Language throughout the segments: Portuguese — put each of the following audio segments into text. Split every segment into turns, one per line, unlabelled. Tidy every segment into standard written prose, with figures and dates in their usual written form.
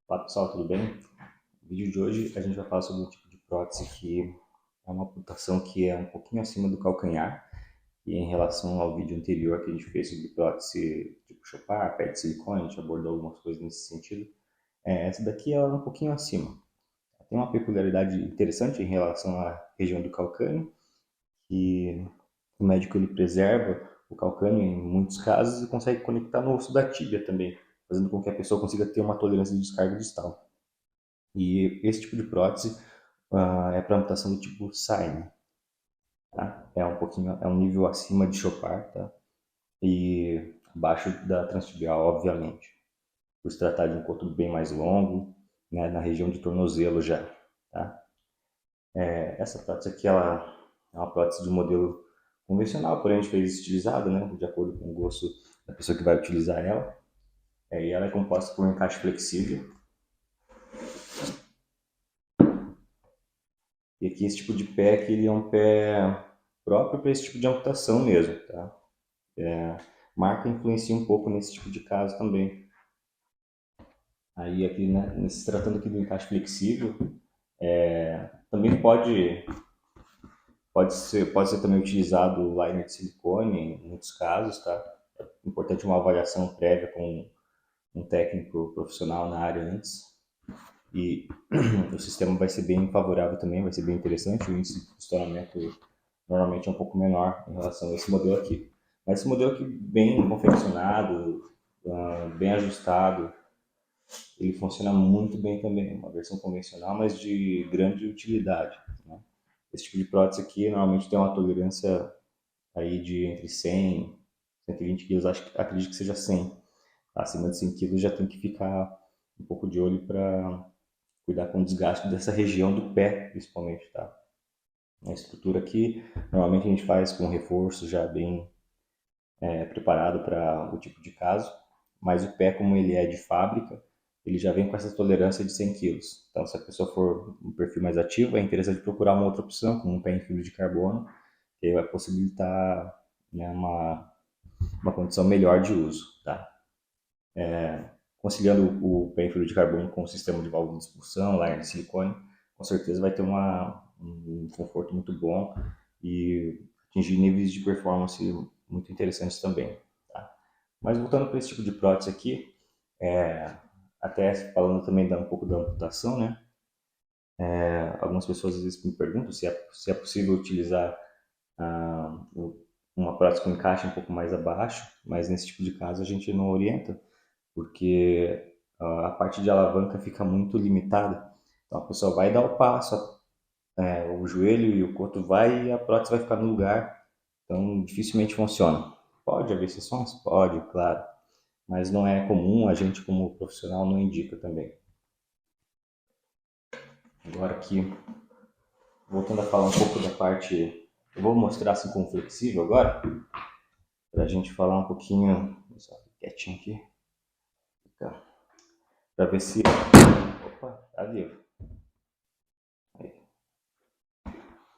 Olá pessoal, tudo bem? No vídeo de hoje a gente vai falar sobre um tipo de prótese que é uma amputação que é um pouquinho acima do calcanhar, e em relação ao vídeo anterior que a gente fez sobre prótese tipo Chopard, pé de silicone, a gente abordou algumas coisas nesse sentido. Essa daqui ela é um pouquinho acima. Tem uma peculiaridade interessante em relação à região do calcânio, que o médico ele preserva o calcânio em muitos casos e consegue conectar no osso da tíbia também, fazendo com que a pessoa consiga ter uma tolerância de descarga distal. E esse tipo de prótese é para amputação do tipo Saine, tá? É um nível acima de Chopard, tá? E abaixo da transtibial, obviamente, por se tratar de um coto bem mais longo, né, na região de tornozelo já, tá? Essa prótese aqui, ela é uma prótese de modelo convencional, porém a gente fez estilizada, né, de acordo com o gosto da pessoa que vai utilizar ela. E ela é composta por um encaixe flexível. E aqui esse tipo de pé aqui, ele é um pé próprio para esse tipo de amputação mesmo, tá? Marca influencia um pouco nesse tipo de caso também. Aí aqui, né, se tratando aqui do encaixe flexível, também pode ser também utilizado o liner de silicone em muitos casos, tá? É importante uma avaliação prévia com um técnico profissional na área antes. E o sistema vai ser bem favorável também, vai ser bem interessante. O índice de estouramento normalmente é um pouco menor em relação a esse modelo aqui. Mas esse modelo aqui, bem confeccionado, bem ajustado, ele funciona muito bem também. Uma versão convencional, mas de grande utilidade, né? Esse tipo de prótese aqui normalmente tem uma tolerância aí de entre 100 e 120 quilos, acredito que seja 100. Acima de 100 quilos já tem que ficar um pouco de olho para cuidar com o desgaste dessa região do pé, principalmente, tá? A estrutura aqui, normalmente a gente faz com reforço já bem preparado para o tipo de caso, mas o pé, como ele é de fábrica, ele já vem com essa tolerância de 100 quilos. Então, se a pessoa for um perfil mais ativo, é interessante procurar uma outra opção, como um pé em fibra de carbono, que vai possibilitar, né, uma condição melhor de uso, tá? Conciliando o pé em fibra de carbono com o sistema de válvula de expulsão, liner de silicone, com certeza vai ter um conforto muito bom e atingir níveis de performance muito interessantes também, tá? Mas voltando para esse tipo de prótese aqui, até falando também um pouco da amputação, né? Algumas pessoas às vezes me perguntam se é possível utilizar uma prótese com encaixe um pouco mais abaixo, mas nesse tipo de caso a gente não orienta, porque a parte de alavanca fica muito limitada. Então a pessoa vai dar o passo, o joelho e o coto vai e a prótese vai ficar no lugar, então dificilmente funciona. Pode haver exceções? Pode, claro, mas não é comum, a gente como profissional não indica também. Agora aqui, voltando a falar um pouco da parte, eu vou mostrar assim como flexível agora, para a gente falar um pouquinho, só quietinho aqui, para ver se, opa, tá vivo.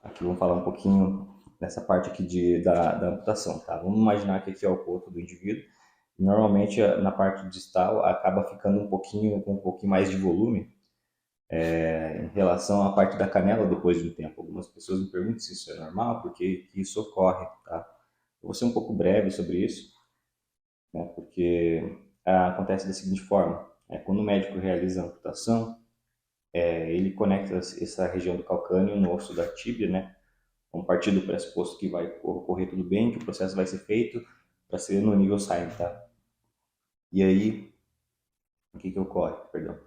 Aqui vamos falar um pouquinho dessa parte aqui da amputação, tá? Vamos imaginar que aqui é o corpo do indivíduo. Normalmente na parte distal acaba ficando com um pouquinho mais de volume em relação à parte da canela depois de um tempo. Algumas pessoas me perguntam se isso é normal, porque isso ocorre, tá? Eu vou ser um pouco breve sobre isso, né? Porque acontece da seguinte forma: quando o médico realiza a amputação, ele conecta essa região do calcânio no osso da tíbia, né? Vamos partir do pressuposto que vai ocorrer tudo bem, que o processo vai ser feito para ser no nível SAIM, tá? E aí, o que ocorre? Perdão.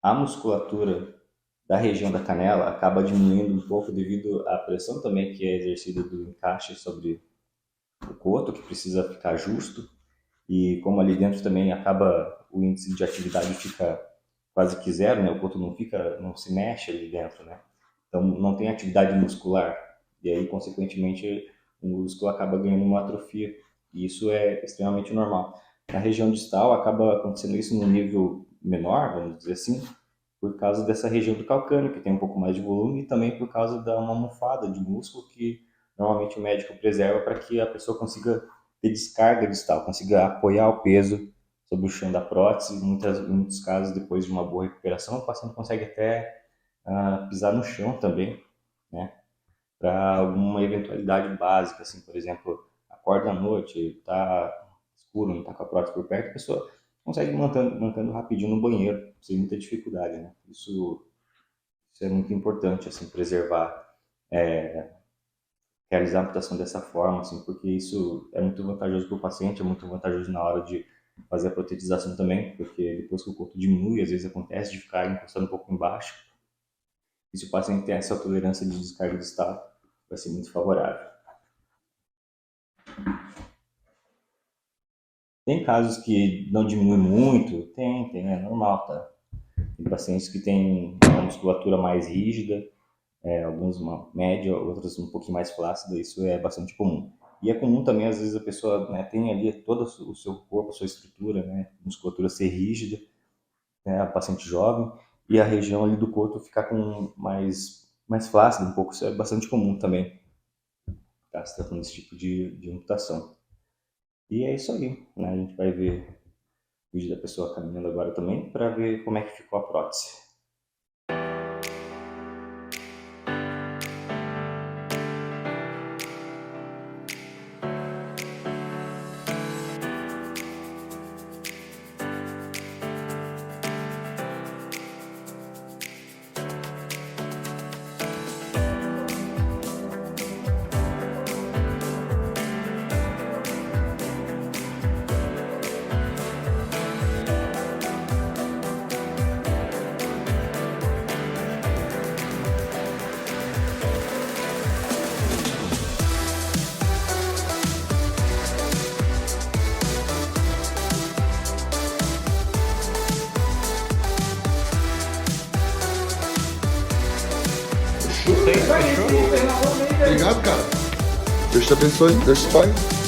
A musculatura da região da canela acaba diminuindo um pouco devido à pressão também que é exercida do encaixe sobre o coto, que precisa ficar justo. E como ali dentro também acaba o índice de atividade fica quase que zero, né? O coto não se mexe ali dentro, né? Então não tem atividade muscular e aí consequentemente o músculo acaba ganhando uma atrofia e isso é extremamente normal. Na região distal acaba acontecendo isso no nível menor, vamos dizer assim, por causa dessa região do calcânio que tem um pouco mais de volume e também por causa da uma almofada de músculo que normalmente o médico preserva para que a pessoa consiga ter descarga distal, consiga apoiar o peso sobre o chão da prótese. Em muitos casos, depois de uma boa recuperação, o paciente consegue até pisar no chão também, né? Para alguma eventualidade básica, assim, por exemplo, acorda à noite, está escuro, não está com a prótese por perto, a pessoa consegue ir mancando rapidinho no banheiro, sem muita dificuldade, né? Isso é muito importante, assim, preservar, realizar a amputação dessa forma, assim, porque isso é muito vantajoso para o paciente, é muito vantajoso na hora de fazer a protetização também, porque depois que o corpo diminui, às vezes acontece de ficar encostando um pouco embaixo, e se o paciente tem essa tolerância de descarga distal, vai ser muito favorável. Tem casos que não diminui muito, é normal, tá? Tem pacientes que têm uma musculatura mais rígida, alguns uma média, outros um pouquinho mais flácida, isso é bastante comum. E é comum também, às vezes, a pessoa, né, tem ali todo o seu corpo, a sua estrutura, né, musculatura ser rígida, né, a paciente jovem, e a região ali do corpo ficar com mais flácida um pouco, isso é bastante comum também, tá, se tratando desse tipo de amputação. E é isso aí, né, a gente vai ver o vídeo da pessoa caminhando agora também, para ver como é que ficou a prótese.
Obrigado, cara. Deus te abençoe. Deus te pague.